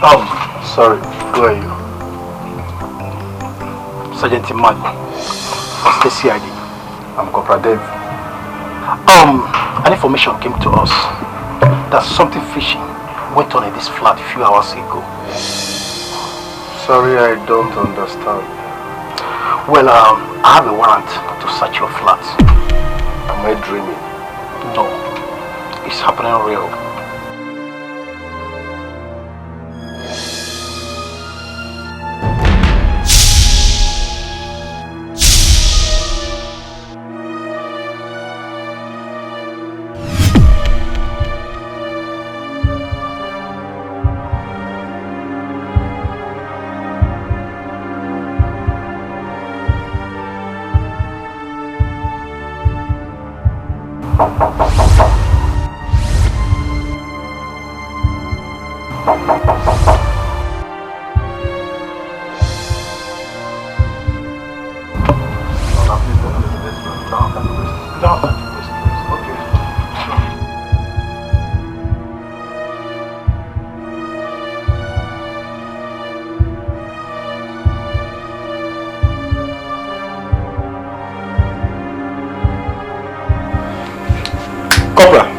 Sorry, who are you? Sergeant Imad, for the CID. I'm Corporal Dave. An information came to us that something fishy went on in this flat a few hours ago. Sorry, I don't understand. Well, I have a warrant to search your flat. Am I dreaming? No, it's happening real.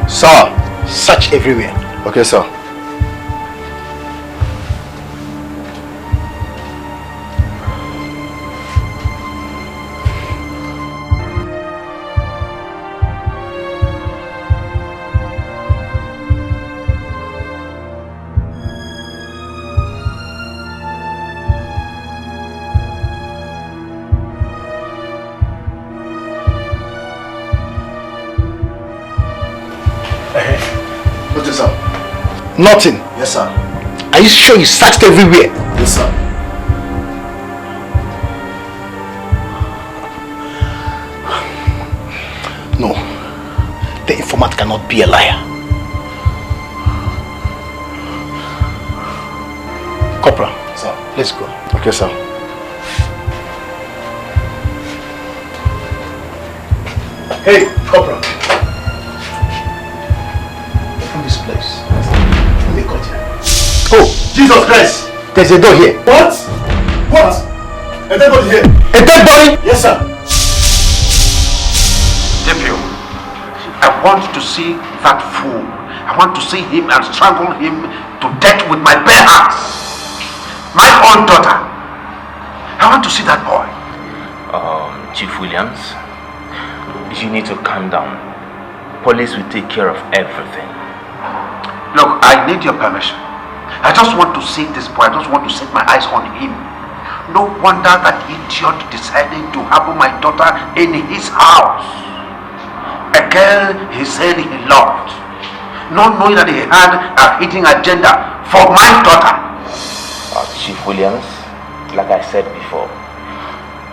Sir! Search everywhere. Okay, sir. Nothing. Yes, sir. Are you sure you searched everywhere? Yes, sir. No. The informant cannot be a liar. Corporal. Sir. Let's go. Okay, sir. Hey, Corporal. Open this place. Let me cut here. Oh, Jesus Christ! There's a door here. What? What? A dead body here? A dead body? Yes, sir. Deputy, I want to see that fool. I want to see him and strangle him to death with my bare hands. My own daughter. I want to see that boy. Chief Williams, you need to calm down. Police will take care of everything. Look, I need your permission. I just want to see this boy. I just want to set my eyes on him. No wonder that idiot decided to have my daughter in his house. A girl he said he loved. Not knowing that he had a hidden agenda for my daughter. Chief Williams, like I said before,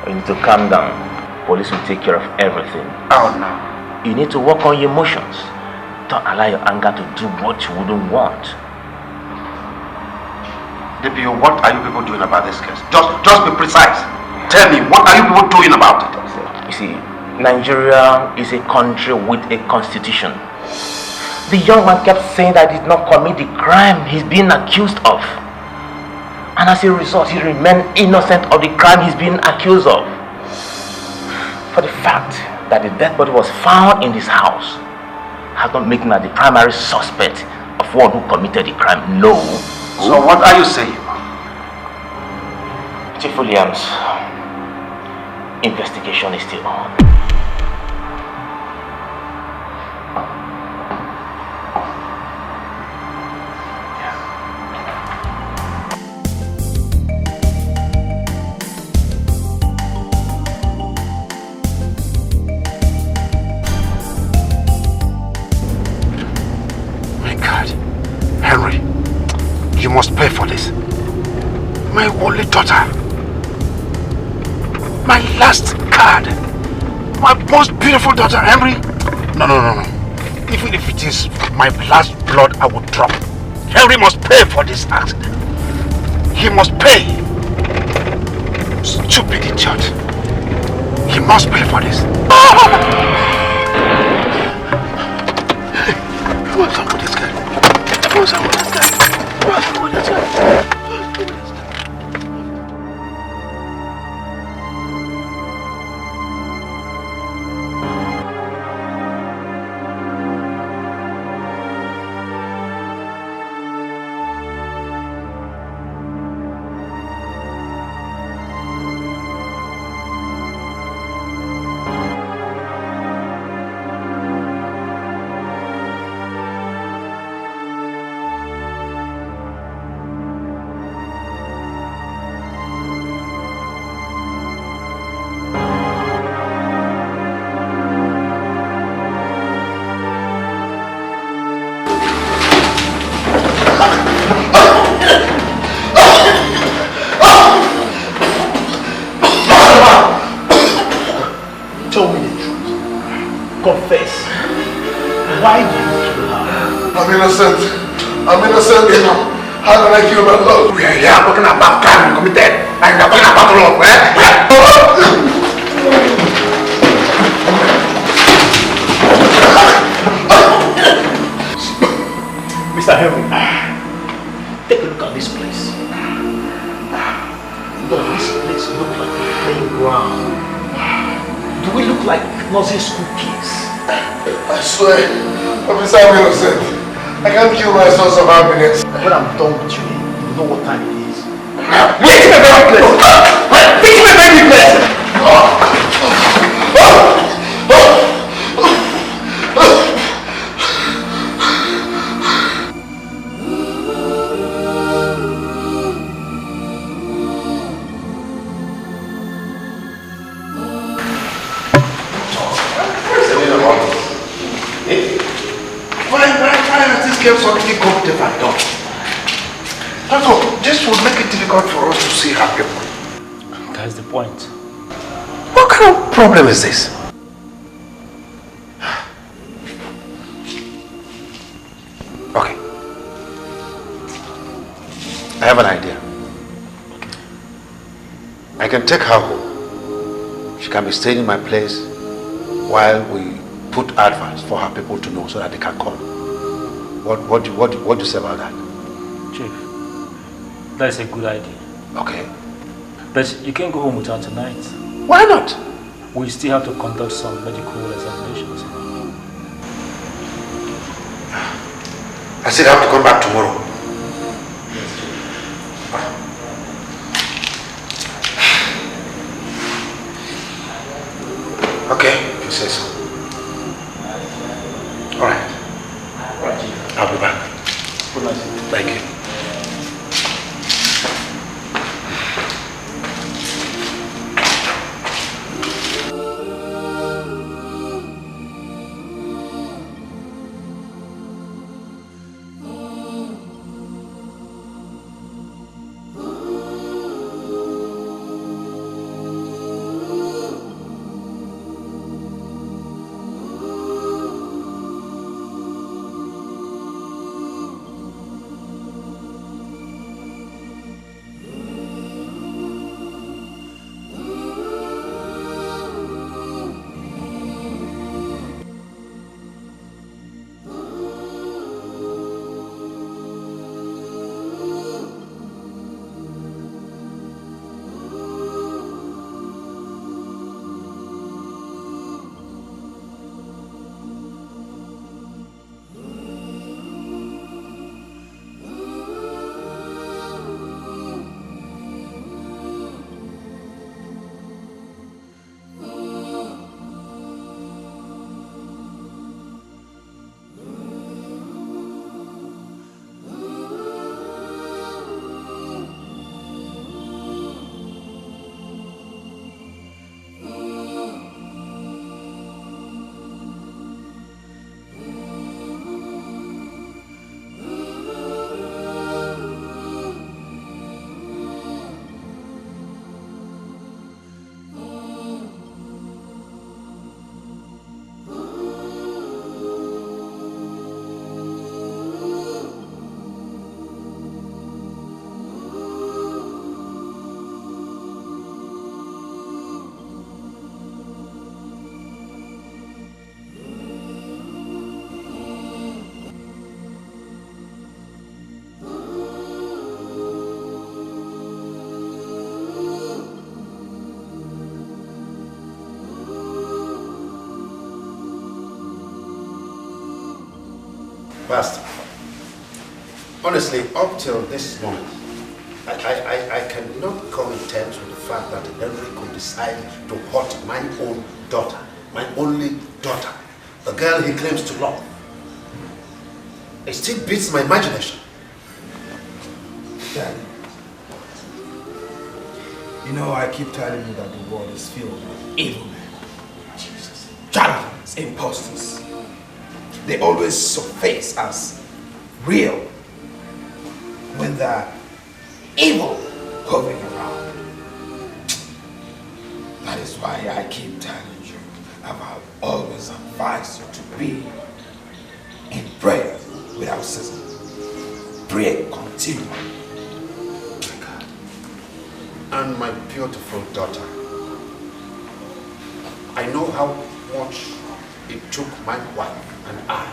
you need to calm down. Police will take care of everything. Oh no. You need to work on your emotions. Don't allow your anger to do what you wouldn't want. Deputy, what are you people doing about this case? Just be precise. Tell me, what are you people doing about it? You see, Nigeria is a country with a constitution. The young man kept saying that he did not commit the crime he's being accused of. And as a result, he remained innocent of the crime he's being accused of. For the fact that the dead body was found in this house has not made him the primary suspect of one who committed the crime. No. So what are you saying? Chief Williams, investigation is still on. You must pay for this. My only daughter. My last card. My most beautiful daughter, Henry. No. Even if it is my last blood I would drop. Henry must pay for this accident. He must pay. Stupid idiot. He must pay for this. What's wrong with this guy? What's wrong with this guy? What's wrong with What problem is this? Okay. I have an idea. I can take her home. She can be staying in my place while we put adverts for her people to know so that they can come. What do you say about that? Chief, that's a good idea. Okay. But you can't go home with her tonight. Why not? We still have to conduct some medical examinations. I still have to come back tomorrow. Okay, if you say so. Alright. I'll be back. Good night. Thank you. Pastor, honestly, up till this moment, I cannot come in terms with the fact that Henry could decide to hurt my own daughter, my only daughter, the girl he claims to love. It still beats my imagination. Daddy, you know I keep telling you that the world is filled with evil men. Jesus. Charlatans, imposters. They always surface as real when they're evil hovering around. That is why I keep telling you, I've always advised you to be in prayer without ceasing. Pray continually. And my beautiful daughter, I know how much it took my wife and I,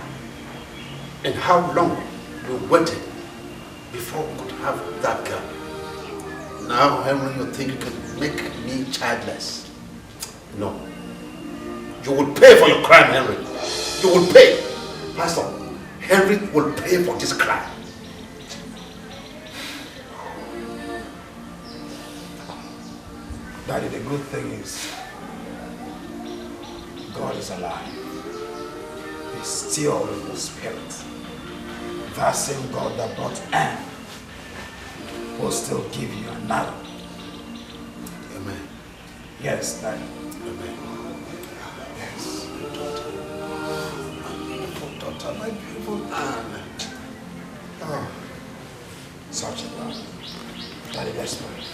and how long we waited before we could have that girl. Now, Henry, you think you can make me childless? No. You will pay for your crime, Henry. You will pay. Pastor, Henry will pay for this crime. Daddy, the good thing is, God is alive. He's still in the spirit. That same God that brought Anne will still give you another. Amen. Yes, Daddy. Amen. Yes. My beautiful daughter, my beautiful Anne. Oh. Such a love. Daddy, let's pray.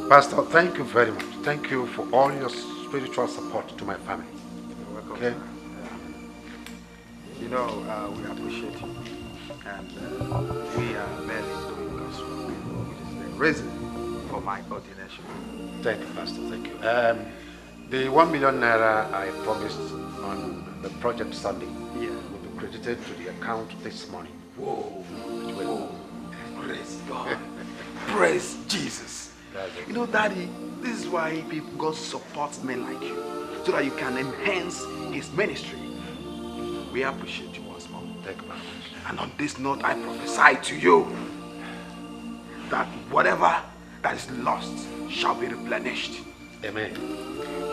Pastor, thank you very much. Thank you for all your spiritual support to my family. You're welcome. Okay? You know, we appreciate you. And we are merely doing God's work, which is the reason for my ordination. Thank you, Pastor. Thank you. The 1 million naira I promised on the project Sunday will be credited to the account this morning. Whoa. Whoa. Praise God. Praise Jesus. You know, Daddy, this is why God supports men like you, so that you can enhance his ministry. We appreciate you once more. Thank you very much. And on this note, I prophesy to you that whatever that is lost shall be replenished. Amen.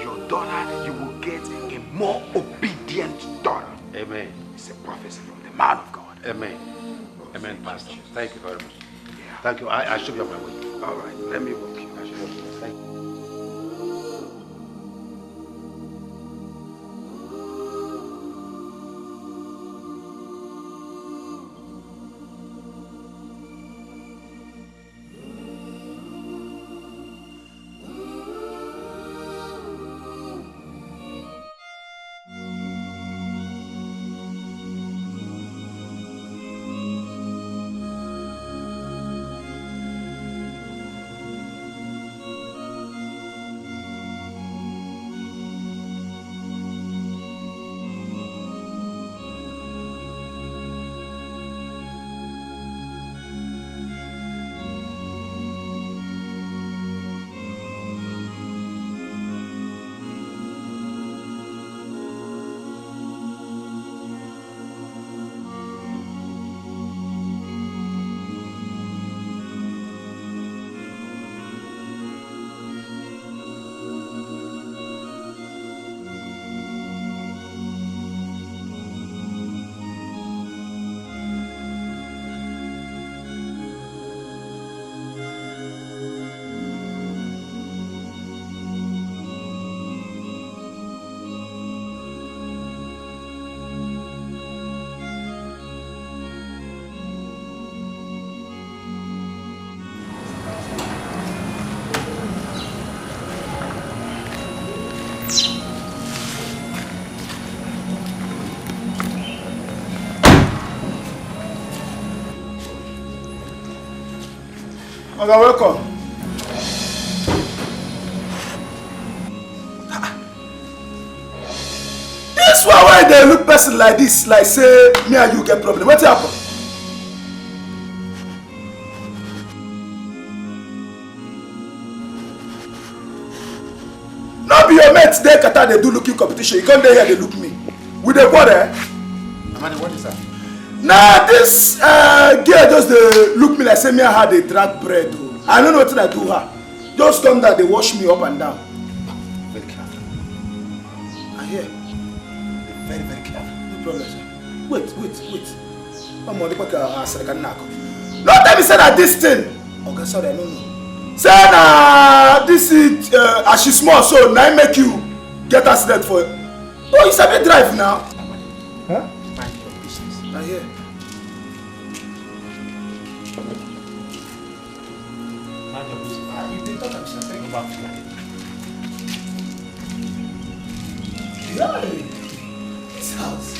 Your daughter, you will get a more obedient daughter. Amen. It's a prophecy from the man of God. Amen. Amen, Pastor. Thank you very much. Yeah. Thank you. I should be on my way. All right, let me walk you. I should be on my way. Thank you. Oga, welcome. This one why they look person like this, like say me and you get problem. What happen? your mates there Qatar they do looking competition. You come there here they look me. With the quarter. Amadi, what is that? Nah, this girl just look me like say me I had a drag bread. I don't know what I do her. Just come that they wash me up and down. Very careful. I hear. Very, very careful. No problem, sir. Wait. I'm on the back no tell me say that this thing. Okay, sorry, I don't know. Say this is as she small, so now make you get accident for it. Oh, you sabi drive now. Huh? Mind your business. I hear. Mind your business. You did talk, sir. Thank Go you. back to life. Yeah. This house.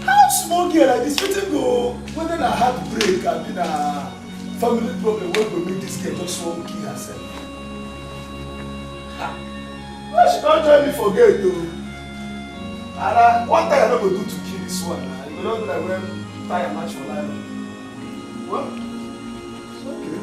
How small girl like this fitting go whether na heartbreak and in a family problem wey go make this girl just wan kill herself. Why she don't join me for gate though? And one thing I no go do to kill this one. You go don do like when tire match for life. Well, it's okay.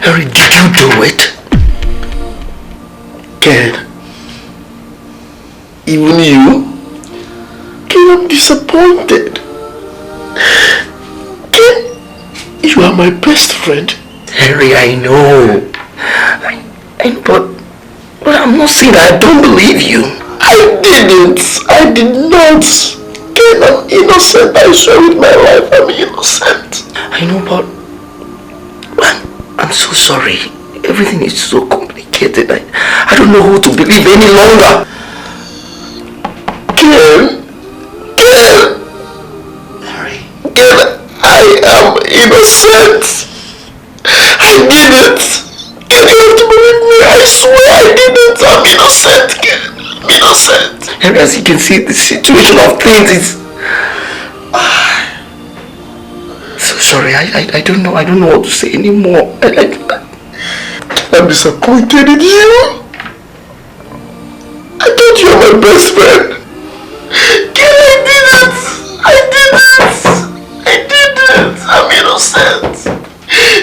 Harry, did you do it? Ken, even you? Ken, I'm disappointed. Ken, you are my best friend. Harry, I know. But I'm not saying I don't believe you. I did not. Ken, I'm innocent. I swear with my life, I'm innocent. I know, but I'm so sorry. Everything is so complicated. I don't know who to believe any longer. Ken, Harry, I am innocent. I did it. Ken, you have to believe me. I swear I didn't. I'm innocent, Ken. I'm innocent. Harry, as you can see, the situation of things is... So sorry, I don't know what to say anymore. I'm disappointed in you. I thought you were my best friend. Ken, I did it. I'm innocent.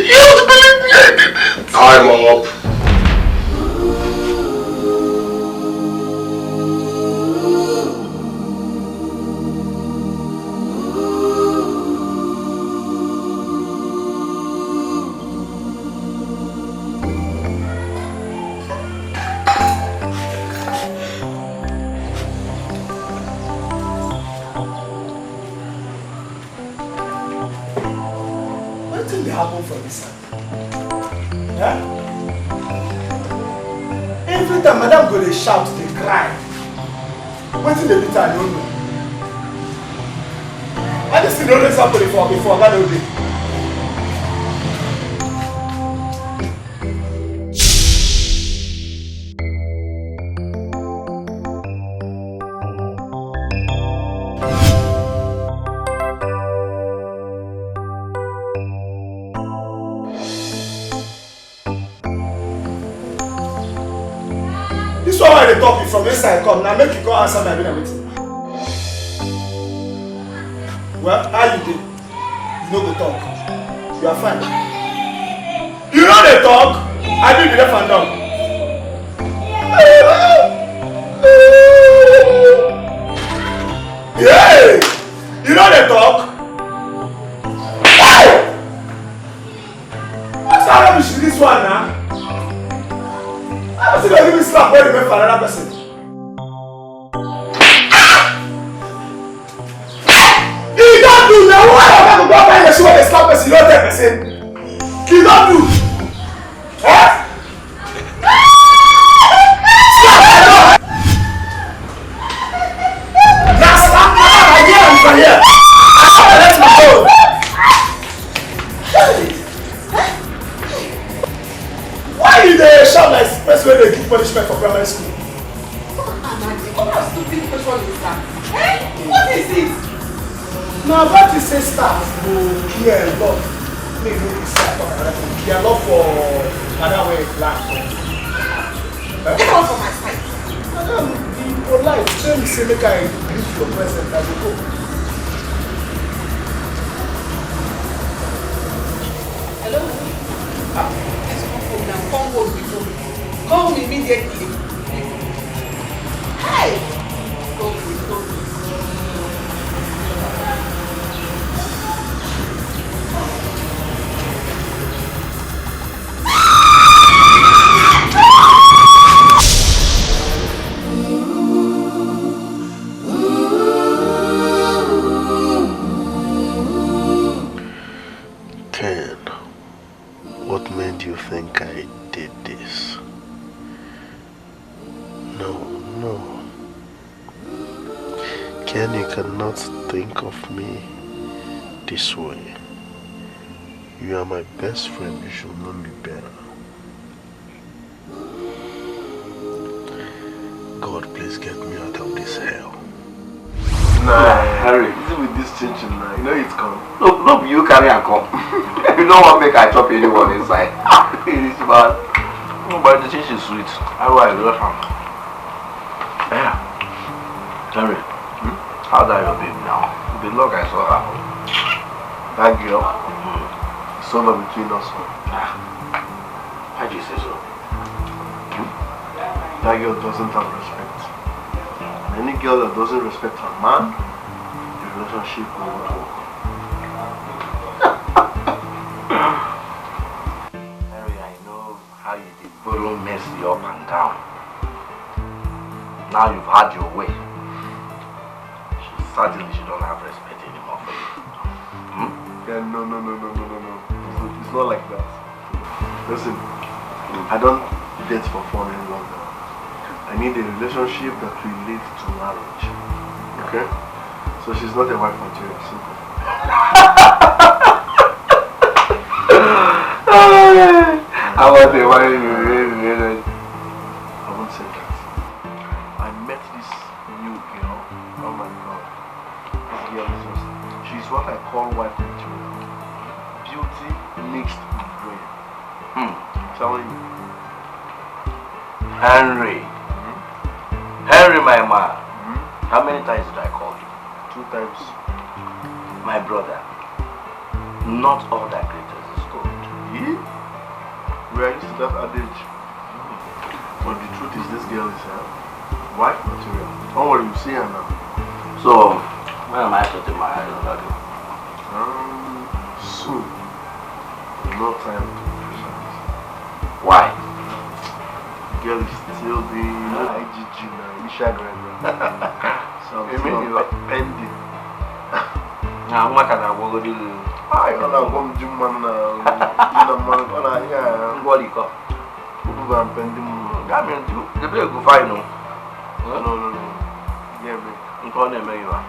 You have to believe me, I did it. Time up. Every time madam go dey shout, dey cry. Wetin dey beat her, I don't know. And this thing always happen before God no dey. This one why they talk you from inside come now make you go answer my meeting. Well, how you dey? You no go talk. You are fine. You know they talk. I do the left and down. Yeah. You know they talk. What's that rubbish with this one now? I'm still going to give me slap when you make for another person. You don't do now. Why am I going to go find the show when they slap person? You don't tell person. You don't do. Huh? Slap her dog. Now slap her dog here and from here. I saw the rest of my phone. Why you dey shout like person wey dey give punishment for primary school? Amadi, Now that you say stars will hear a lot. Maybe you say a lot for another way black. Get out from my sight. Madam, in your life, tell me say make I greet your present as you go. Hello? Let's come home now. Come home before. Come home immediately. Hey! Go home. What made you think I did this? No. Ken, you cannot think of me this way. You are my best friend. You should know me better. God, please get me out of this hell. Nah, Harry, easy with this changing now. You know it's come. No, you carry and come. You don't want to make I chop anyone inside. It is bad. No, but the change is sweet. How do I love him? Yeah. Harry, how are your babe now? The look I saw her. That girl, somewhere between us. Why do you say so? That girl doesn't have respect. Any girl that doesn't respect her man, the relationship will not work. Harry, I know how you did borrow mercy up and down. Now you've had your way. Certainly she don't have respect anymore for you. Yeah, no. It's not like that. Listen, I don't date for fun any longer. I need a relationship that will lead to marriage. Okay? So she's not a wife material, simple. I want a wife relationship. I won't say that. I met this new girl. Oh my god. This girl is just... She's what I call wife material. Beauty mixed with brain. I'm telling you. Henry, my man. How many times did I call you? 2 times. My brother, not all that glitters is gold. Yeah? We are used to that adage. But the truth is this girl is wife material. Don't worry, you see her now. So, when am I setting my eyes on that girl? Soon. No time to precise. Why? The girl is still being IGG now, Instagram. So I'm still pending. Now, what can I walk with you? I don't know, I'm doing man now. What do you call? I'm pending. I mean, the bill go fine, no? No. Yeah, man. I'm calling him, you are.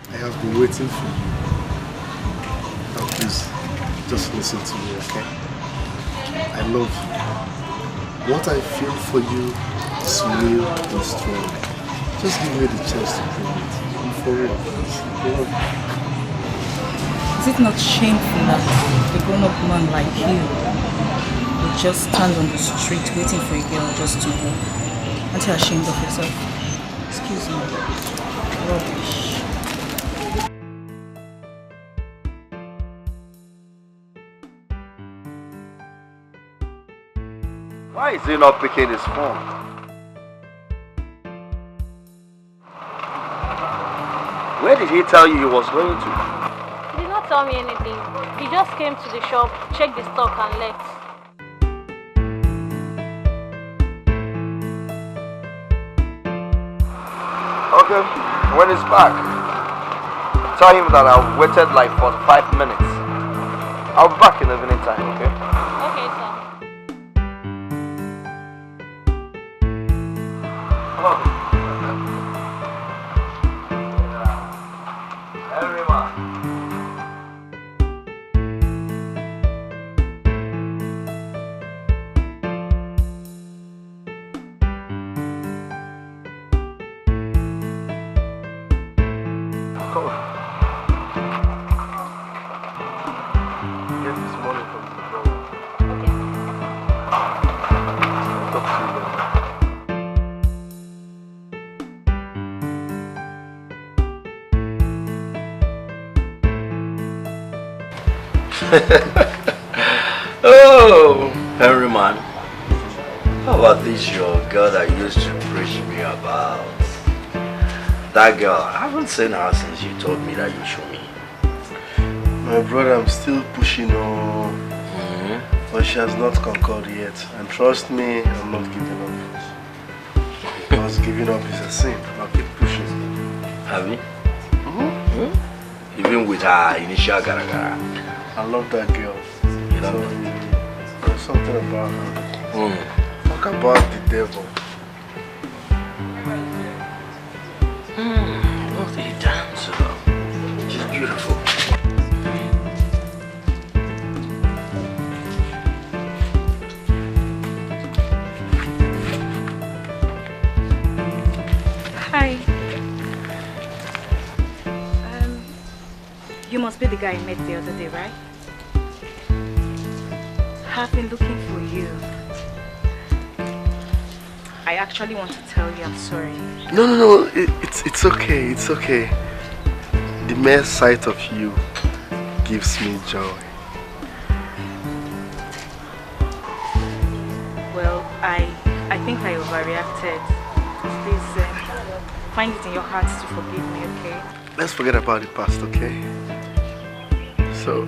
I have been waiting for you. Now please, just listen to me, okay? I love you. What I feel for you is real and strong. Just give me the chance to prove it. I'm for real, please. Is it not shameful that a grown-up man like you would just stand on the street waiting for a girl just to walk? Aren't you ashamed of yourself? Excuse me. Rubbish. Why is he not picking his phone? Where did he tell you he was going to? He did not tell me anything. He just came to the shop, checked the stock and left. Okay, when he's back, tell him that I've waited like 45 minutes. I'll be back in the evening time, okay? Okay, sir. Oh, Henry man. How about this your girl that used to preach me about? That girl, I haven't seen her since you told me that you show me. My brother, I'm still pushing on. But she has not conquered yet. And trust me, I'm not giving up. Because giving up is a sin. I'll keep pushing. Have you? Even with her initial gara-gara. I love that girl. You love her? There's something about her. Talk about the devil. What a dancer. She's beautiful. Hi. You must be the guy I met the other day, right? I've been looking for you. I actually want to tell you I'm sorry. No, it's okay, it's okay. The mere sight of you gives me joy. Well, I think I overreacted. Please find it in your heart to forgive me, okay? Let's forget about the past, okay? So,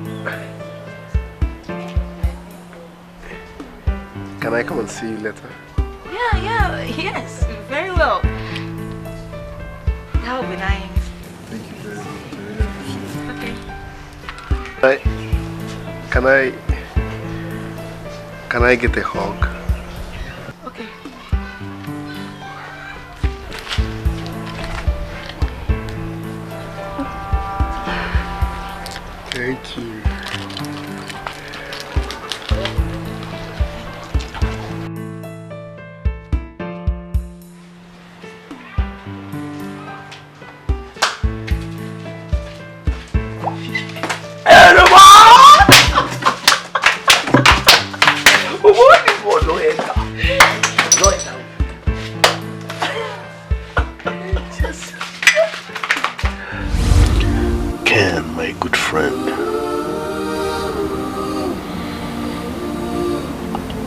can I come and see you later? Yes, very well. That would be nice. Thank you very much. I really appreciate it. Okay. Can I get a hug? Okay. Thank you. Ken, my good friend.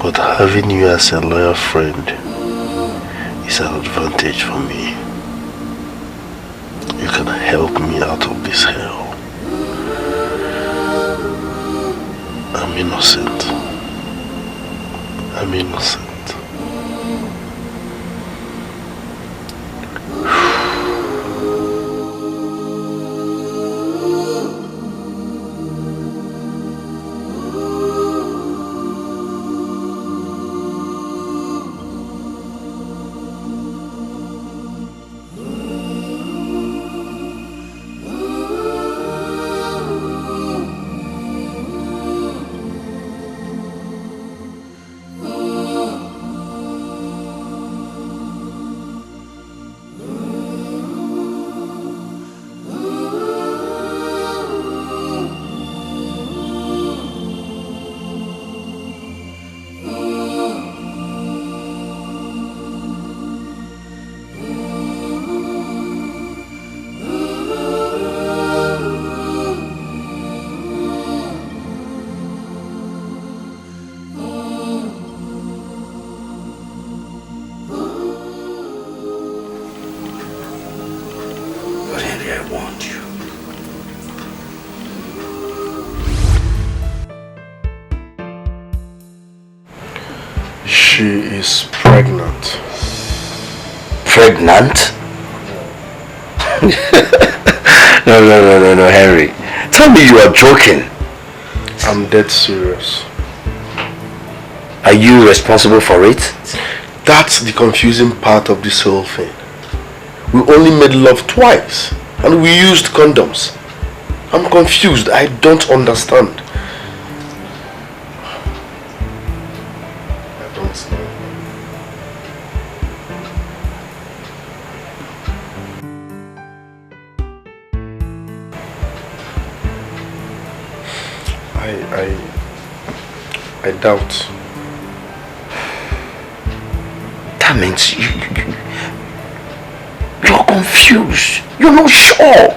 But having you as a loyal friend is an advantage for me. You can help me out of this hell. I'm innocent. I'm innocent. She is pregnant. Pregnant? No, Henry. Tell me you are joking. I'm dead serious. Are you responsible for it? That's the confusing part of this whole thing. We only made love twice and we used condoms. I'm confused. I don't understand. I don't know. I doubt. That means you're confused. You're not sure.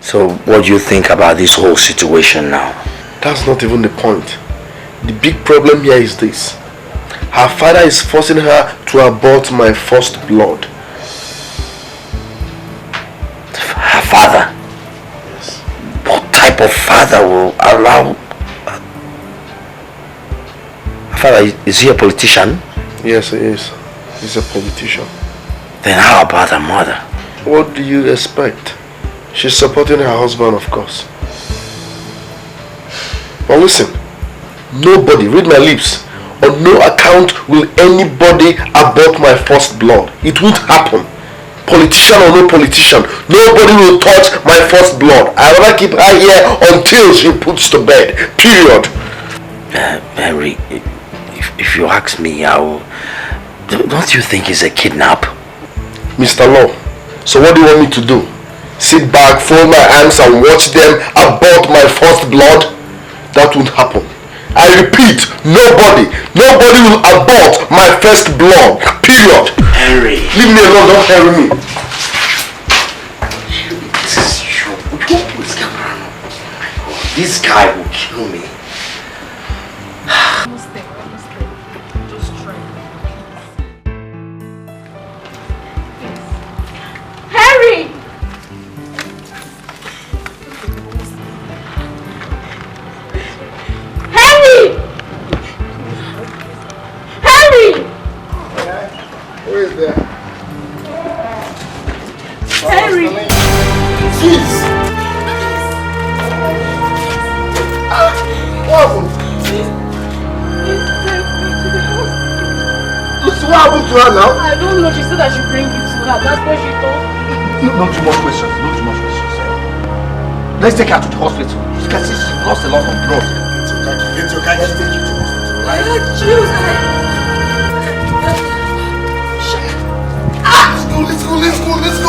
So what do you think about this whole situation now? That's not even the point. The big problem here is this. Her father is forcing her to abort my first blood. Her father? Yes. What type of father will allow... Her father, is he a politician? Yes, he is. He's a politician. Then how about her mother? What do you expect? She's supporting her husband, of course. But listen, nobody, read my lips, on no account will anybody abort my first blood. It won't happen. Politician or no politician, nobody will touch my first blood. I'd rather keep her here until she puts to bed. Period. Henry, if you ask me, don't you think it's a kidnap? Mr. Law, so what do you want me to do? Sit back, fold my hands and watch them abort my first blood? That won't happen. I repeat, nobody will abort my first blood. Period. Henry. Leave me alone, don't hurry me. This guy will kill me. Just try. Harry! Who is there? Harry! Jeez! What happened? Lucy, what happened to her now? I don't know. She said I should bring you to her. That's what she told me. Not too much questions. Not too much questions. Let's take her to the hospital. You can see she lost a lot of blood. It's okay. Let's take you to the hospital, right? Let's go.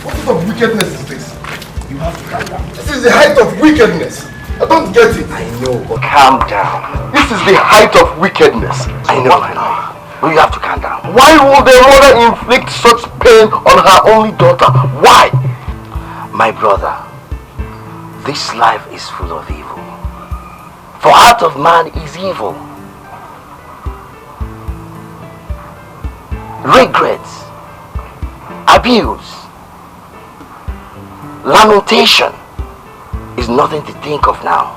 What sort of wickedness is this? You have to calm down. This is the height of wickedness. I don't get it. I know, but calm down. This is the height of wickedness. I know. But you have to calm down. Why would the mother inflict such pain on her only daughter? Why? My brother, this life is full of evil. For heart of man is evil. Regrets, abuse, lamentation is nothing to think of now.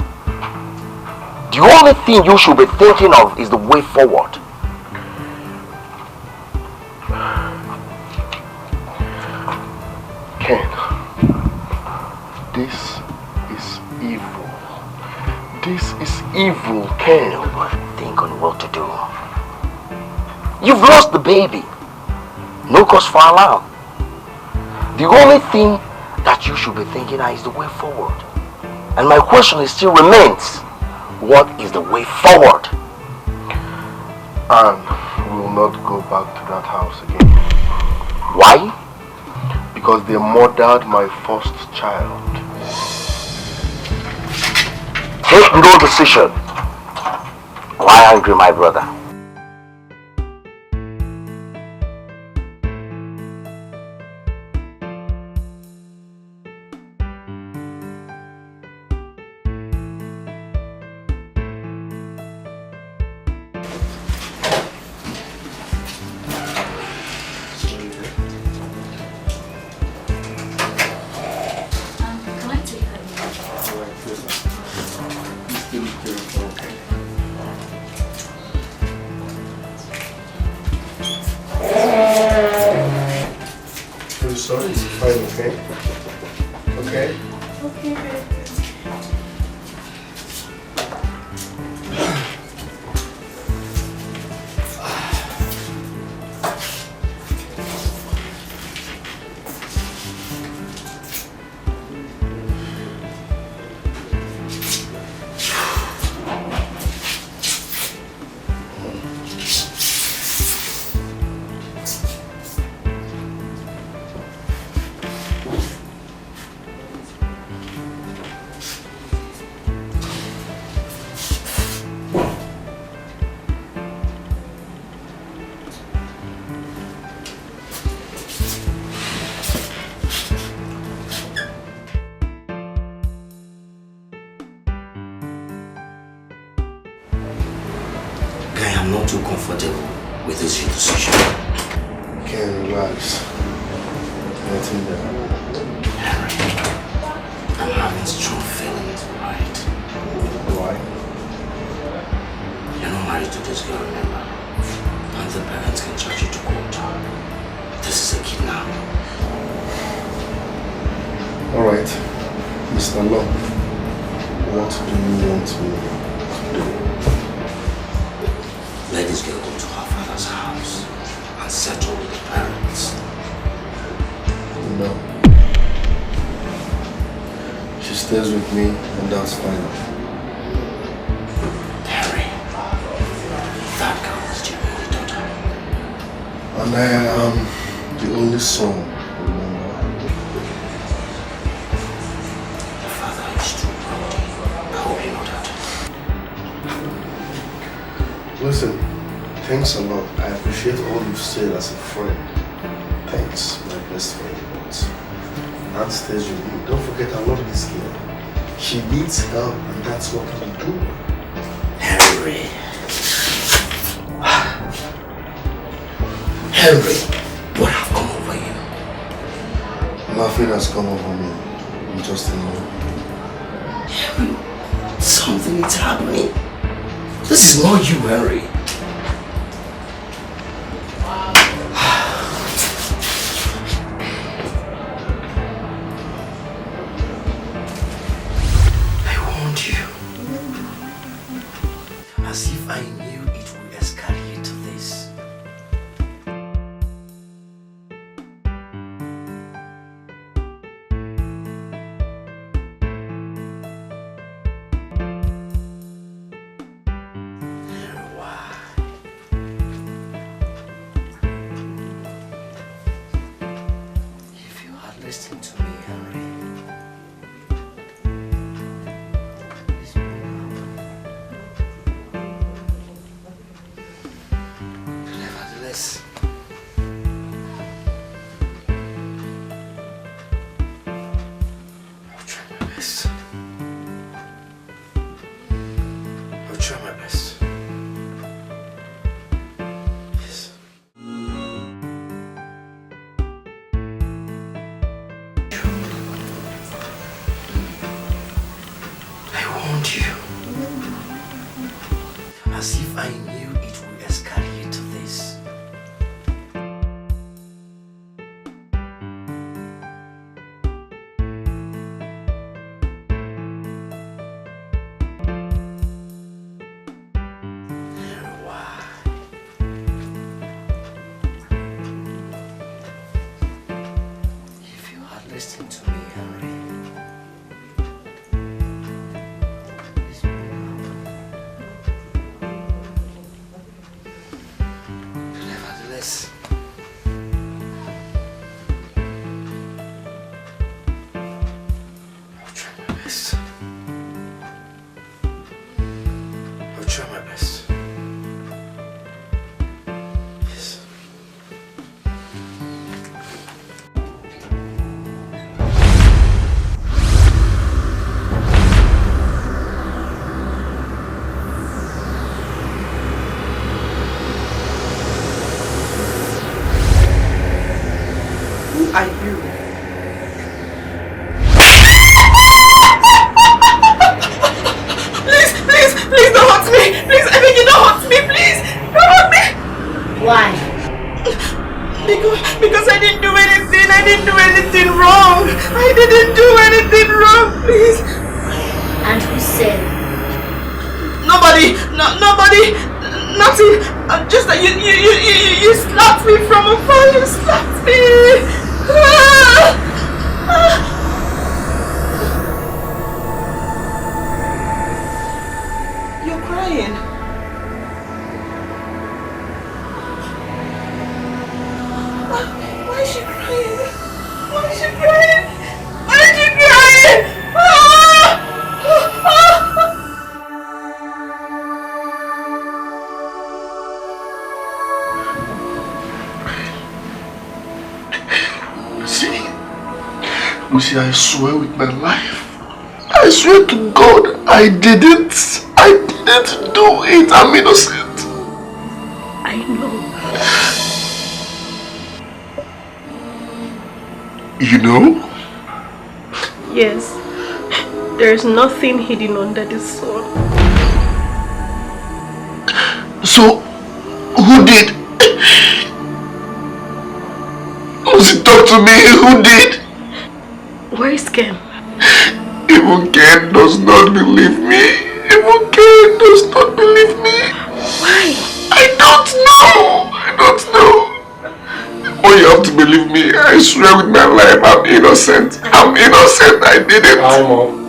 The only thing you should be thinking of is the way forward. Ken, this is evil. This is evil, Ken. Nobody think on what to do. You've lost the baby. No cause for alarm. The only thing that you should be thinking is the way forward. And my question still remains. What is the way forward? And we will not go back to that house again. Why? Because they murdered my first child. Take no decision. Why angry, my brother? sorry, it's fine, okay? Okay? Okay, babe. I'm not too comfortable with this your decision. Okay, relax. Nothing there. Harry, I'm having strong feelings, right? Why? You're not married to this girl, remember? And the parents can charge you to court. This is a kidnap. Alright, Mr. Long, what do you want me to do? Let this girl go to her father's house and settle with the parents. No. She stays with me and that's fine. Harry, that girl is your only daughter. And I am the only son, remember? Your father is too proud. I hope you know that. Listen, thanks a lot. I appreciate all you've said as a friend. Thanks, my best friend. But Aunt stays with me. Don't forget, I love this girl. She needs help, and that's what we do. Henry. Henry, what have come over you? Nothing has come over me. I'm just in love. Henry, something is happening. This is not you, Henry. I warned you. As if I knew it would escalate to this. Listen to me, Henry. Nevertheless, I'll try my best. I'll try my best. Yes. You. As if I knew it would escalate to this. Why? If you had listened to me, Henry. Nevertheless, I'll try my best. I'll try my best. Yes. Who are you? Please don't hurt me! Please, I beg you, don't hurt me, please! Don't hurt me! Why? Because I didn't do anything. I didn't do anything wrong. I didn't do anything wrong, please. And who said? Nobody. Nobody. Nothing. Just that you slapped me from afar. You slapped me. You're crying. Why is she crying? Why is she crying? Why is she crying? Lucy, I swear with my life. I swear to God, I didn't do it. I'm innocent. I know. You know? Yes. There is nothing hidden under the sun. So, who did? Lucy, talk to me. Who did? Where is Ken? Even Ken does not believe me. Even Ken does not believe me. Why? I don't know. Oh, you have to believe me. I swear with my life, I'm innocent. I'm innocent. I didn't. Hi, Mom.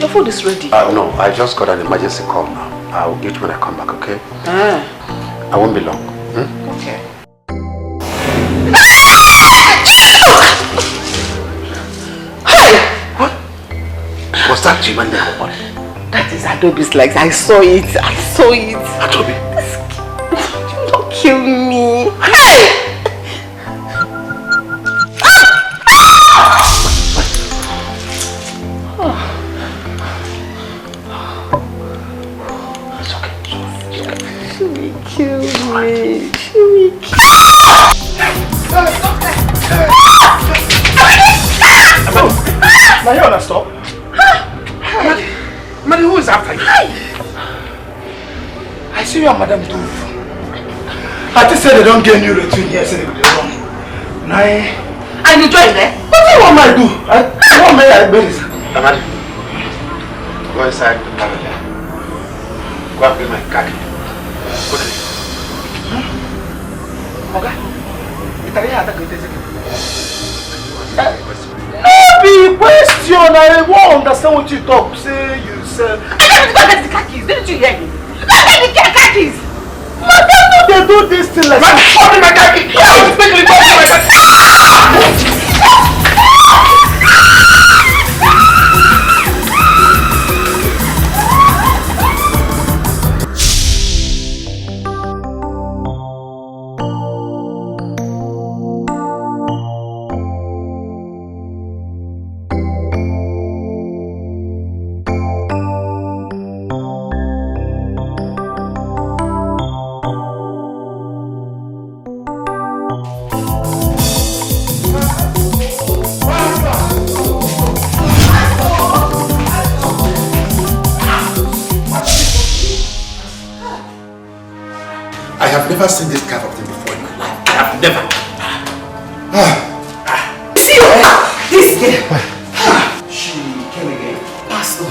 Food is ready. No, I just got an emergency call now. I'll eat when I come back, okay? I won't be long. Okay. What? Was that Chibueze or what? That is Adobe's legs. I saw it. Adobe? Do not kill me. Hey! Stop. Madam, who is after you? I see you and Madam too. I just said they don't get new routine here, so they will run. And you join there? What do I do? I want me to bury this. Madam, go inside the parlor. Go and bring my car. Quickly. Okay. No be question. I won't understand what you talk. Say you said. I got the car keys. Didn't you hear me? I got the car keys. Madam, they do this thing like that. Fuck my car keys. Yeah, quickly go to my car. I have never seen this kind of thing before in my life. I have never. This girl. She came again. Pastor,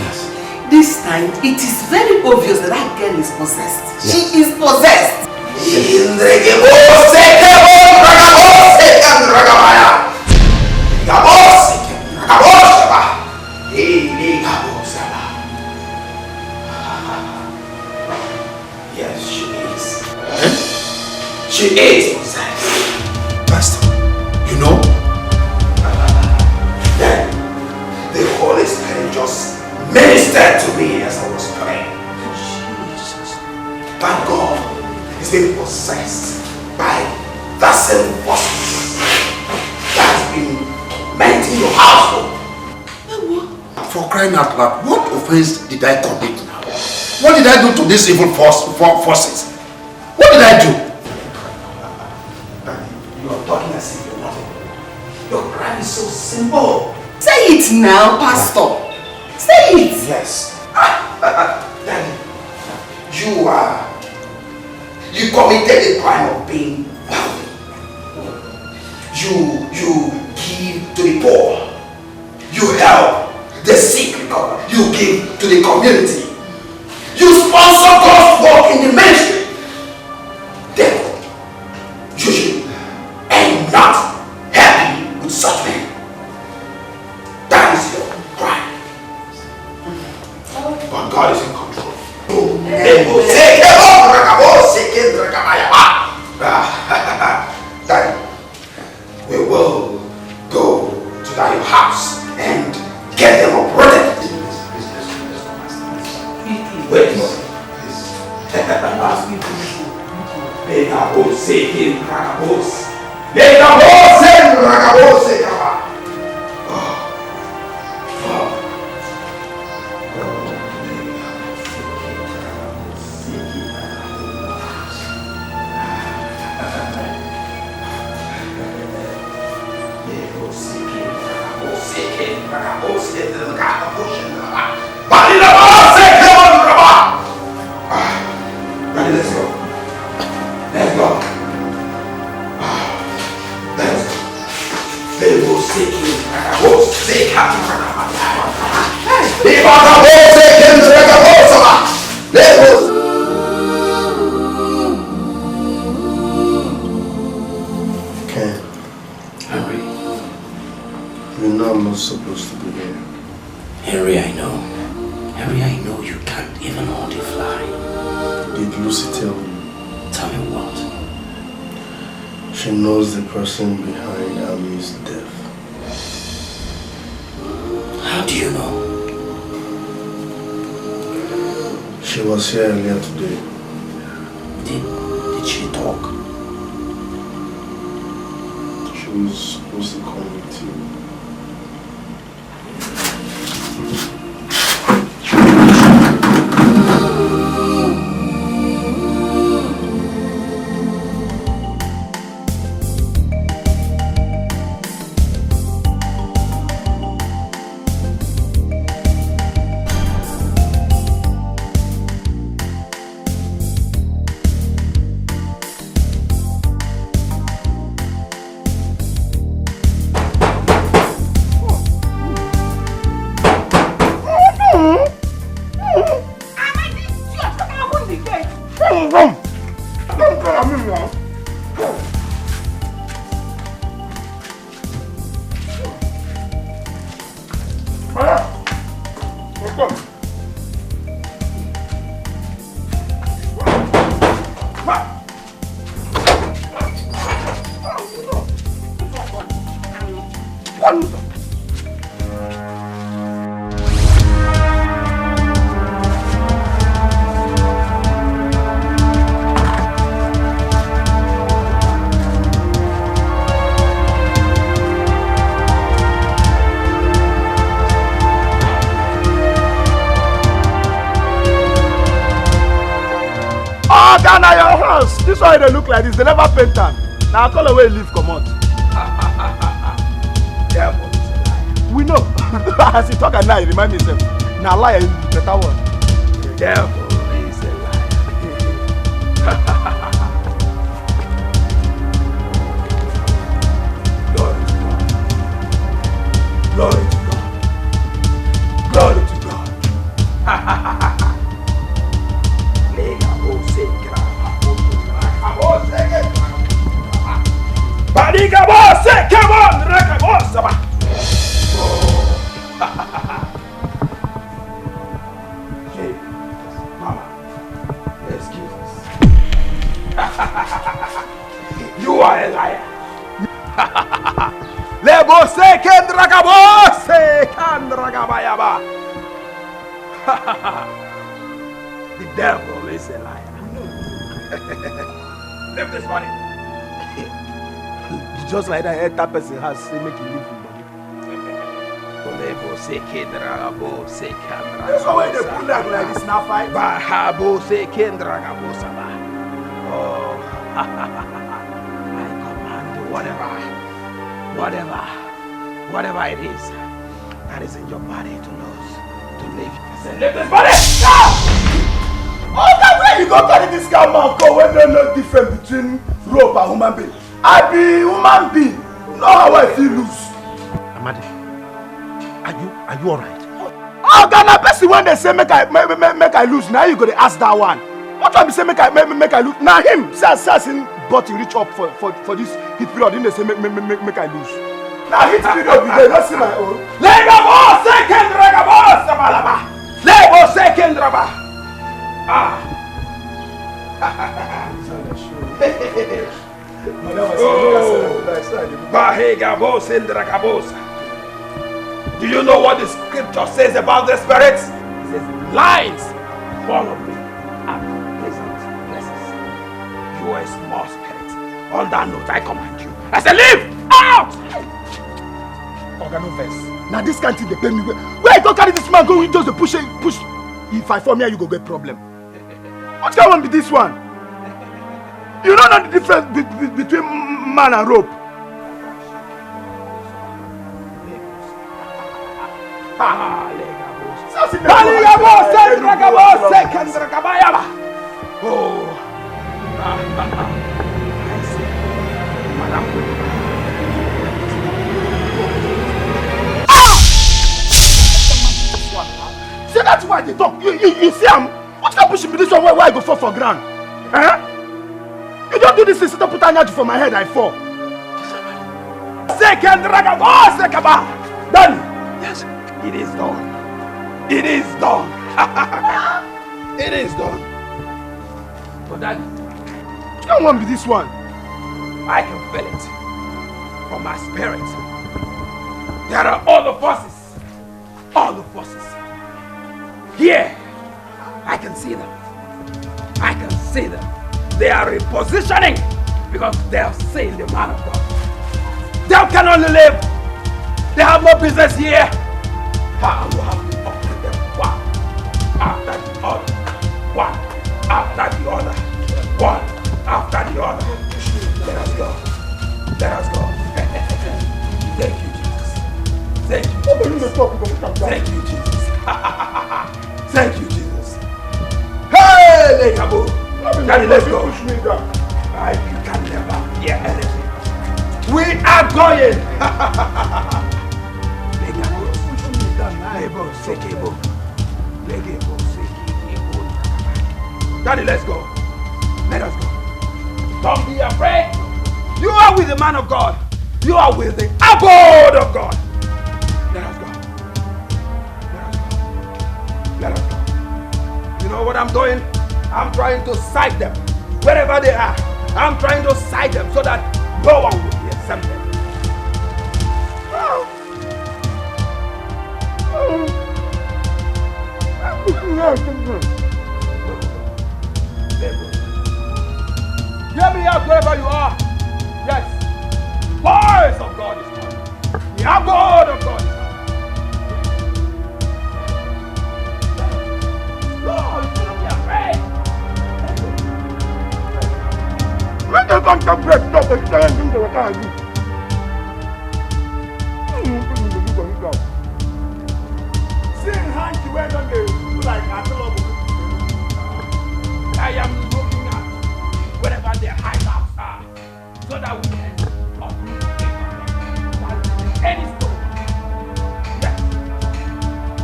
this time it is very obvious that that girl is possessed. Yes. She is possessed. Yes, she is. She is possessed. Pastor, you know? Then the Holy Spirit just ministered to me as I was praying. Jesus. Thank God is being possessed by that same force that has been meant in your household. For crying out loud, what offense did I commit now? What did I do to these evil forces? What did I do? You are talking as if you're nothing. Your crime is so simple. Say it now, Pastor. Say it. Yes. Daddy, you committed the crime of being wealthy. You give to the poor. You help the sick recover. You give to the community. You sponsor God's work in the ministry. Therefore, you should end not happy with such men. That is your crime. But God is in control. Daddy, we will go to your house and get them uprooted. Wait, let's go. Let's go. Let's go. They will seek you. Ken, Henry. You know I'm not supposed to be here. Henry, I know. Henry, I know you can't even hold a fly. Did Lucy tell you? Tell me what? She knows the person behind Ami's death. How do you know? She was here earlier today. Did she talk? She was supposed to come with you. This one they look like this, they never paint them. Now I call away leave come on. We know. As he talk at night, remind me himself. Now lie is the better one. The devil is a liar. Igabose, come on, Rekabosaba. Hey, Mama, excuse us. You are a liar. Lebose Kendragabose Kandragabayaba. The devil is a liar. Leave this money. Just like that, that person has to make you leave him body. Lebose Kendragabose Kandragabose. That's why they pull that like this now fight. Bahabose Kendragabose. Oh, I command whatever it is that is in your body to lose, to leave. I said, leave this body! No! Oh, that way you go carry this guy man go when there's no difference between rope and human being. I be human being. Know how I feel loose. Amadi, are you alright? Oh, Ghana person when they say make I lose, now you go to ask that one. What time you say make I lose? Now him say assassin but he reach up for this hit period. Then they say make I lose. Now hit period we dey not see my own. Legabo second regabo sabalaba. Lego second raba. Ah. Bahegabo sendragabosa. Do you know what the scripture says about the spirits? It says lines follow me. You are a small spirit. On that note, I command you. I say, leave out! Organo verse. Now this can't they pay me. Where I go carry this man go just to push. If I fall here, you go get problem. What kind of be this one? You don't know the difference between man and rope. Oh. I see. Madam. See, that's why they talk. You see him? What can push me this one where I go fall for ground? Eh? You don't do this and sit up put an for my head, I fall. Second dragon. Oh, Sekaba. Done. Yes. It is done. It is done. It is done. But that don't want to be this one. I can feel it from my spirit. There are all the forces. All the forces. Here, I can see them. I can see them. They are repositioning because they have seen the man of God. They can only live. They have no business here. How you have to uproot them one after the other. One after the other. One after the other. Let us go. Let us go. Thank you, Jesus. Thank you, Jesus. Thank you, Jesus. Thank you, Jesus. Hey, Lekabo. Daddy, let's go. You can never hear anything. We are going. Daddy, let's go. Let us go. Don't be afraid. You are with the man of God. You are with the abode of God. Let us go. Let us go. Let us go. You know what I'm doing? I'm trying to sight them. Wherever they are, I'm trying to sight them so that no one will be exempted. Hear me out wherever you are. Yes. Voice of God is coming. The abode of God is coming. Lord, you shouldn't be afraid. When they come to break, stop the stand into the car. Seeing hanky where don't they do like I am looking at wherever their hideouts are so that we can uproot any stone. Yes.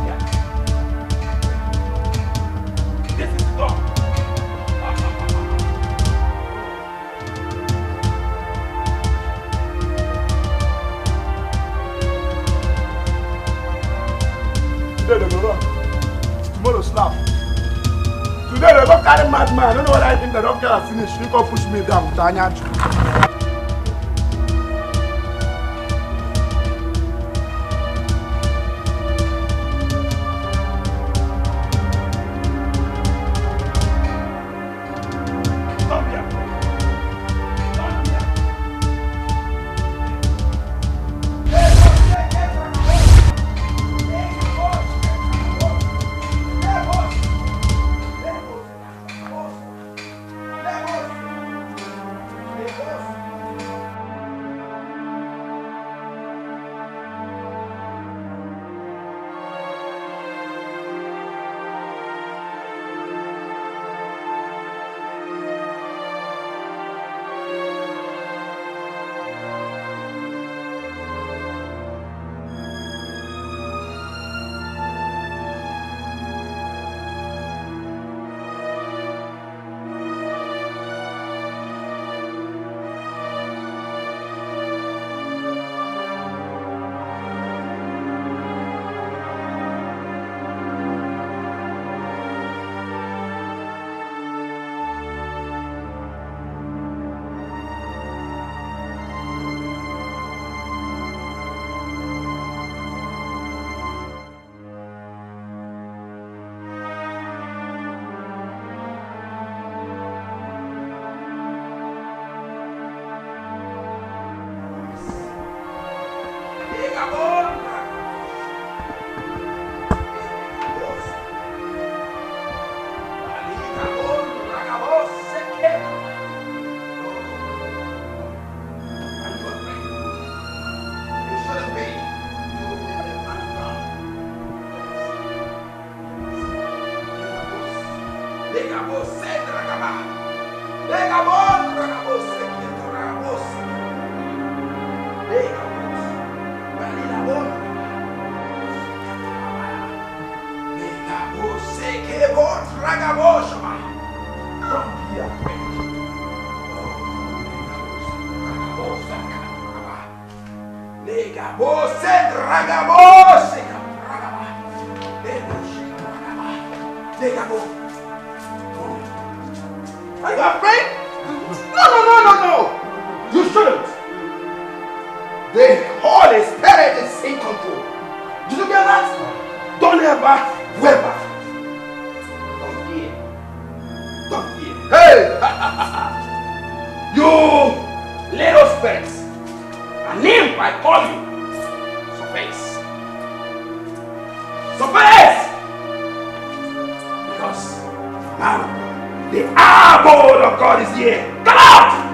Yes. This is God. carry madman. I don't know what I think the doctor has finished. You can push me down with Anya. Are you afraid? No. You shouldn't. The Holy Spirit is in control. Did you get that? Don't ever. Don't fear. Hey! You little spirits. A name I call you. Surface! Because now the abode of God is here. Come out!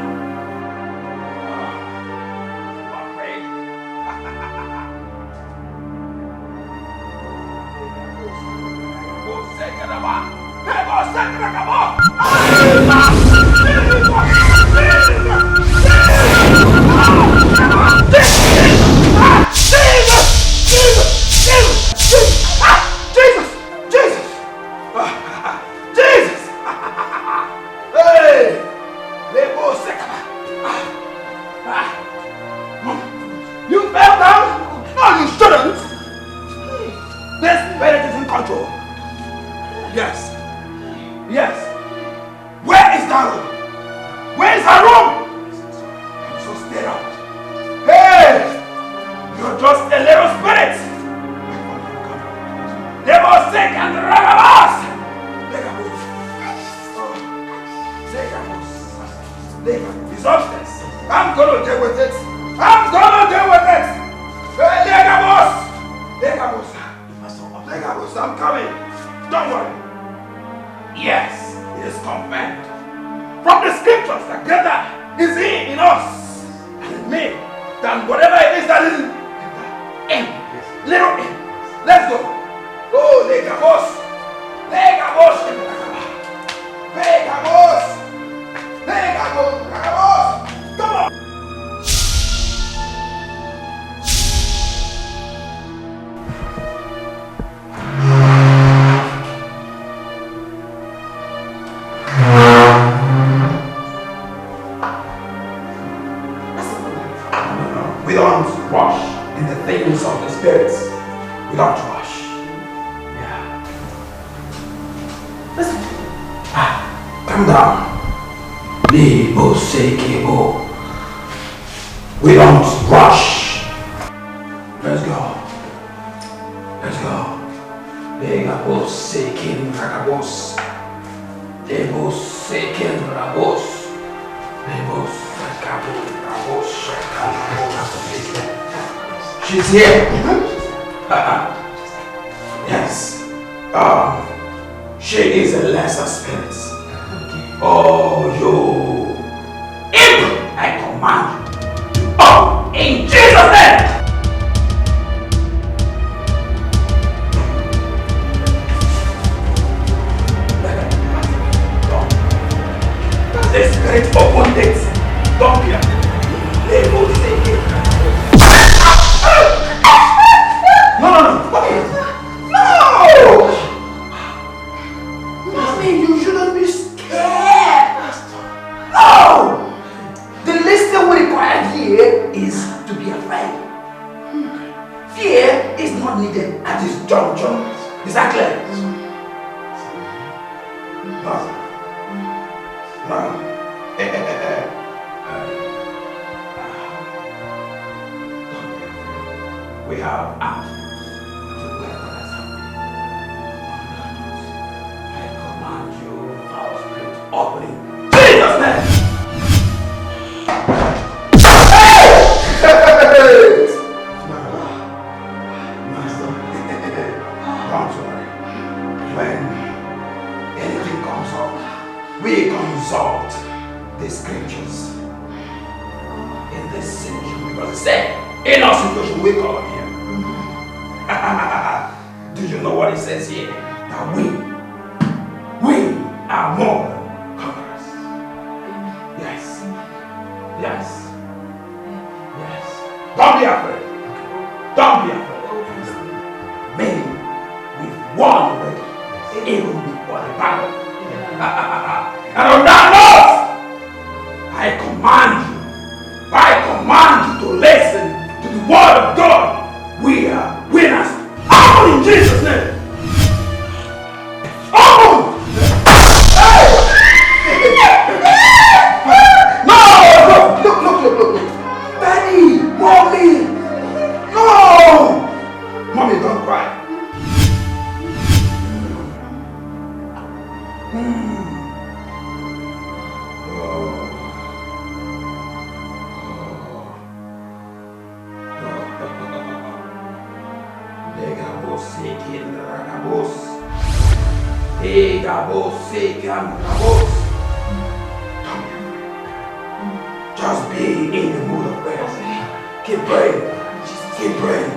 We don't rush in the things of the spirits. We don't rush. Yeah. Listen. Calm down. Libo Sekebo. We don't rush. Let's go. Let's go. Libo Sekin Rakabos. Libo Sekin Rabos. Libo Sekabo Rabos. She's here. Yes. She is a lesser spirit. Oh, you imp! I command you. Oh, in Jesus' name! The spirit open this. Don't be afraid. They will take it. No! Mommy, you shouldn't be scared. No! The least thing we require here is to be afraid. Fear is not needed at this juncture. Is that clear? No. We have answers to whatever has happened. I command you, our spirit, opening Jesus' name! Master, don't worry. When anything comes up, we consult the scriptures in this situation because it said, in our situation, we call here. Do you know what it says here? That we are more than conquerors. Yes. Yes. Yes. Don't be afraid. Don't be afraid. Maybe we've won already, even before the battle. And on that note, I command you to listen to the word of God. We are winners. Open in Jesus' name. Open! No! Look. Daddy, mommy. No! Mommy, don't cry. Just be in the mood of prayer. Keep praying. Keep praying.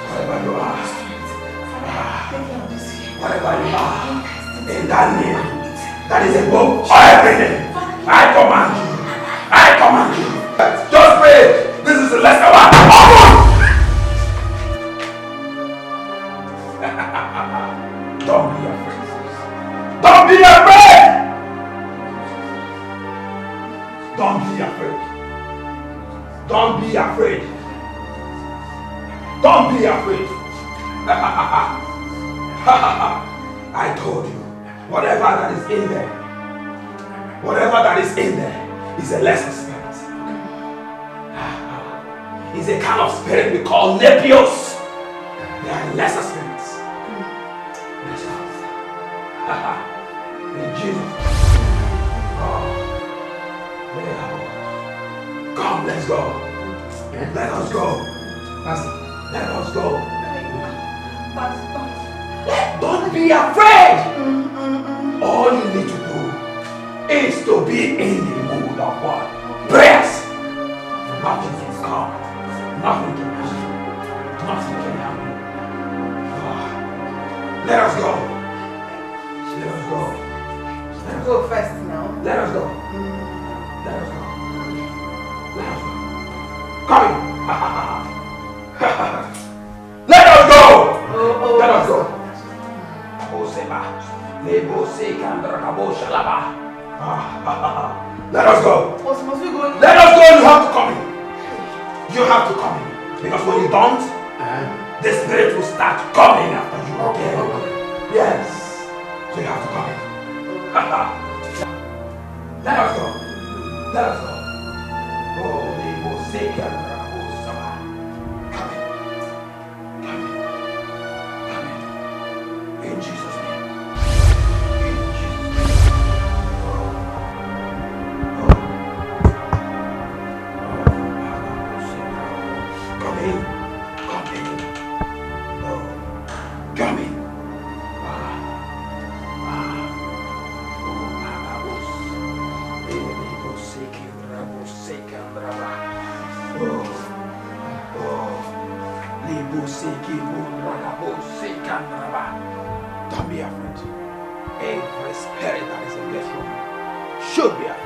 Whatever you are. Whatever you are. In that name. That is above everything. I command you. Just pray. This is the lesson one. Don't be afraid. Don't be afraid! Don't be afraid. Don't be afraid. Don't be afraid. I told you, whatever that is in there is a lesser spirit. It's a kind of spirit we call Nepios. They are lesser spirits. In Jesus. Come, let's go. Let us go. Let us go. Don't be afraid. All you need to do is to be in the mood of what? Prayers. Nothing can come. Nothing can happen. Nothing can happen. Let us go. Let us go. Let us go first now. Let us go. Let us go. Let us go. Coming. Let us go. Let us go. Let us go. Must we go? Let us go. You have to come in. You have to come in. Because when you don't, the spirit will start coming after you. Okay. Yes. So you have to come in. Let us go. Let us go. Oh, they will say, come in. Come in. Come in. In Jesus' name. In Jesus' name. Come in. Come in. Oh. Come in. Don't be afraid. Every spirit that is in this room should be afraid.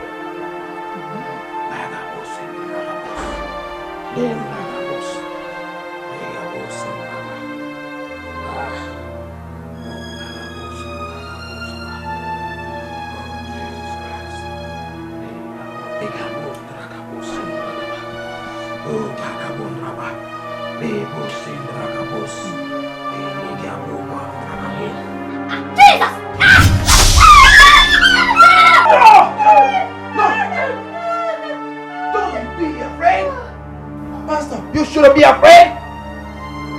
You shouldn't be afraid.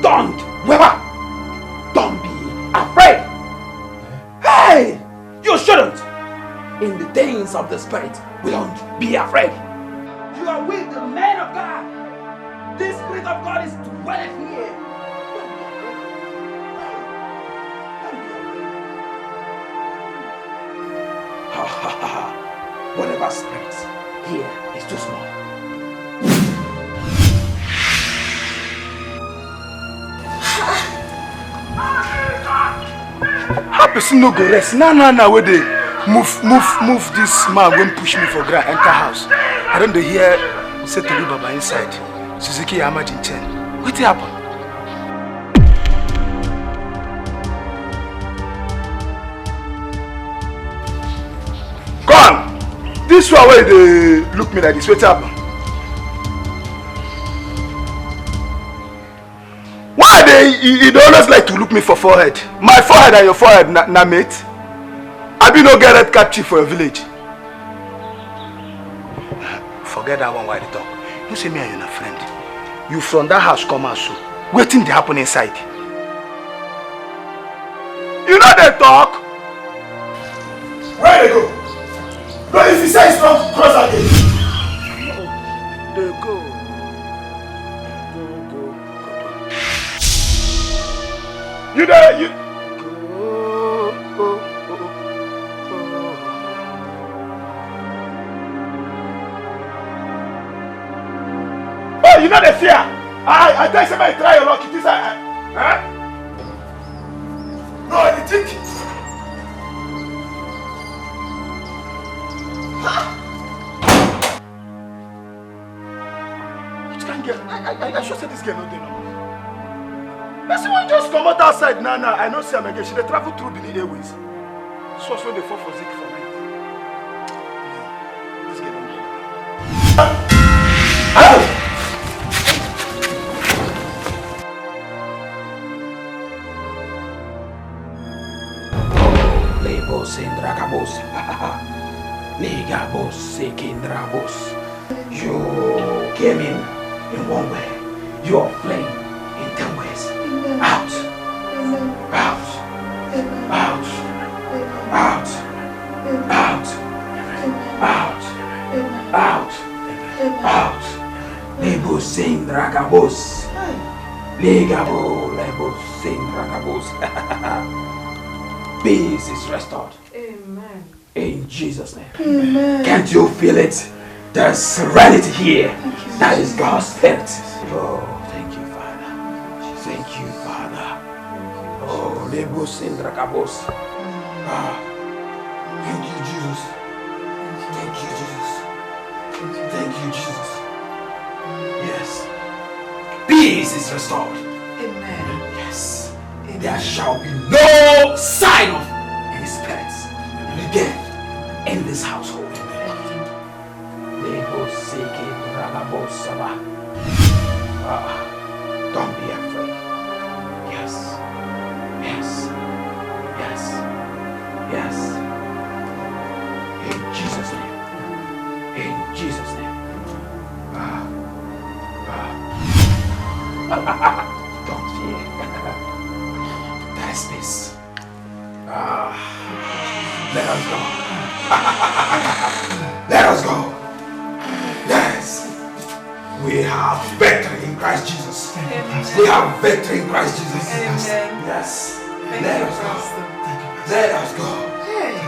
Don't be afraid. Hey, you shouldn't. In the things of the spirit, we don't be afraid. You are with the man of God. The spirit of God is dwelling here. Whatever spirit here is too small. How person no go rest? Nah, where they move this man when push me for ground, enter house. I don't hear say to Baba inside. Suzuki Yamajin Chen. What happened? Come! This one where they look me like this, what happened? Why they always like to look me for forehead? My forehead and your forehead, na mate? I be no get red captive for your village. Forget that one why they talk. You say me and you're a friend. You from that house come out so. Waiting to happen inside. You know they talk? Where they go? But if you say it's not cross again. They go. You there, you. Oh, you know the fear. I tell somebody try your luck. It is huh? No, I think. What can get? I should say this girl no dey know. Person will just come out outside now. I know see am again. She dey travel through Benin Airways. So they fall for Zik for night. No, this girl don't get. Lebos indragabos. Ligabos sekindrabos. You came in one way. You are fleeing in 10 ways. Out. Out. Out. Out. Out. Out. Out. Out. Lebos indragabos. Ligabo lebos indragabos. Peace is restored. Amen. In Jesus' name. Amen. Can't you feel it? There's serenity here. That is God's spirit. Oh, thank you, Father. Thank you, Father. Oh, lebos indrakabos. Thank you, Jesus. Thank you, Jesus. Thank you, Jesus. Yes. Peace is restored. Amen. Yes. There shall be no sign of any spirits again in this household. Don't be afraid. Yes. Yes. Yes. Don't fear. There is peace. Let us go. Let us go. Yes. We have victory in Christ Jesus. Amen. We have victory in Christ Jesus. Amen. Yes. Let us go. Let us go. Let us go.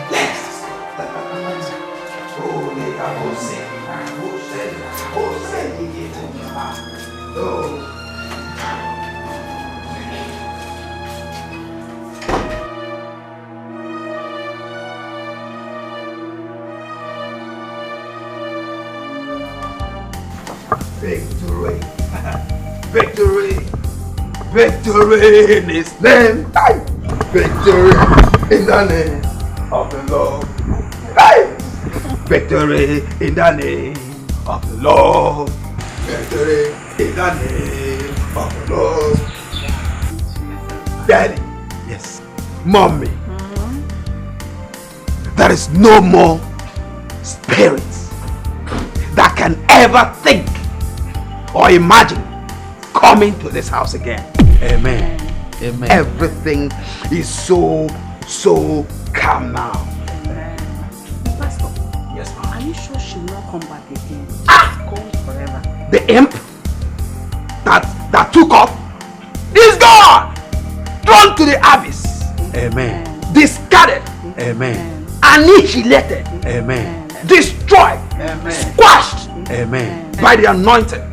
Victory. Victory. Victory in His name. Victory in the name of the Lord. Victory in the name of the Lord. Victory in the name of the Lord. Daddy. Yes. Mommy. There is no more spirits that can ever think or imagine coming to this house again. Amen. Amen. Everything is so calm now. Amen. Pastor. Yes, ma'am. Are you sure she will not come back again? Gone forever. The imp that took off is gone, thrown to the abyss. Amen. Discarded. Amen. Annihilated. Amen. Destroyed. Amen. Squashed. Amen. By the anointed.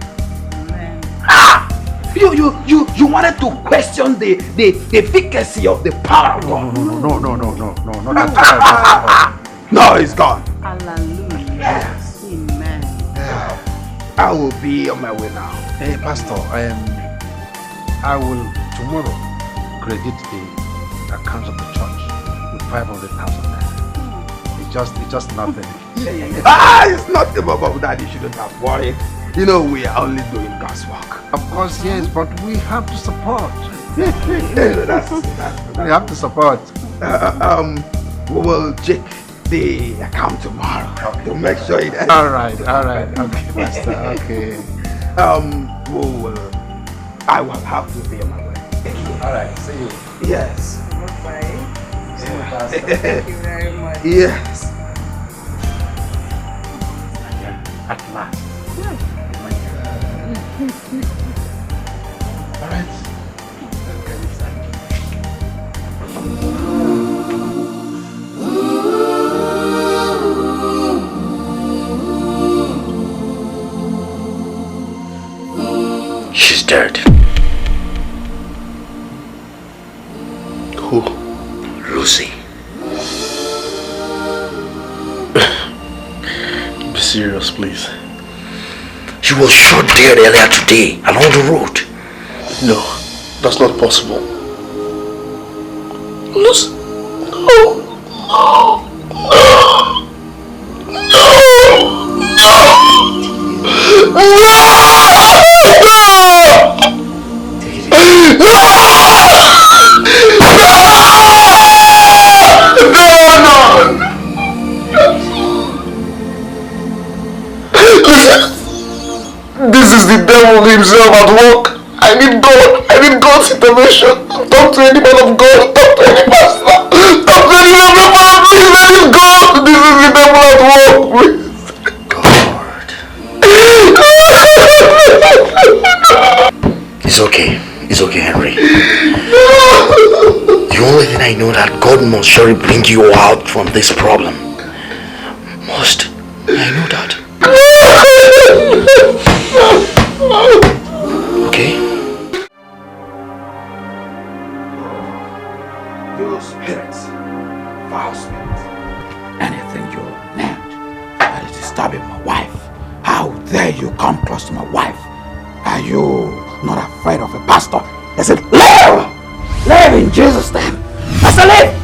You wanted to question the efficacy of the power of God. No, no, it's gone. Hallelujah. Yes. Amen. I will be on my way now. Hey, Pastor, I will tomorrow credit the accounts of the church with 500,000 naira. It's just nothing. It's nothing about that. You shouldn't have worried. You know, we are only doing God's work. Of course, yes, but we have to support. We have to support. We will check the account tomorrow to make sure it. All right. Okay, Pastor. Okay. I will have to be on my way. All right. See you. Yes. Bye. See you, Pastor. Thank you very much. Yes. At last. All right. She's dead. Who? Lucy. Be serious, please. She was shot dead earlier today along the road. No, that's not possible. Lucy. This is the devil himself at work. I need God's intervention. Talk to any man of God. Talk to any pastor. Talk to any man of God. Please let him go. This is the devil at work. Please. It's okay, Henry. The only thing I know that God must surely bring you out from this problem. Must. I know that. Okay? You spirits, foul spirits, anything you named that is disturbing my wife. How dare you come close to my wife? Are you not afraid of a pastor? I said, live! Live in Jesus' name! I said, live!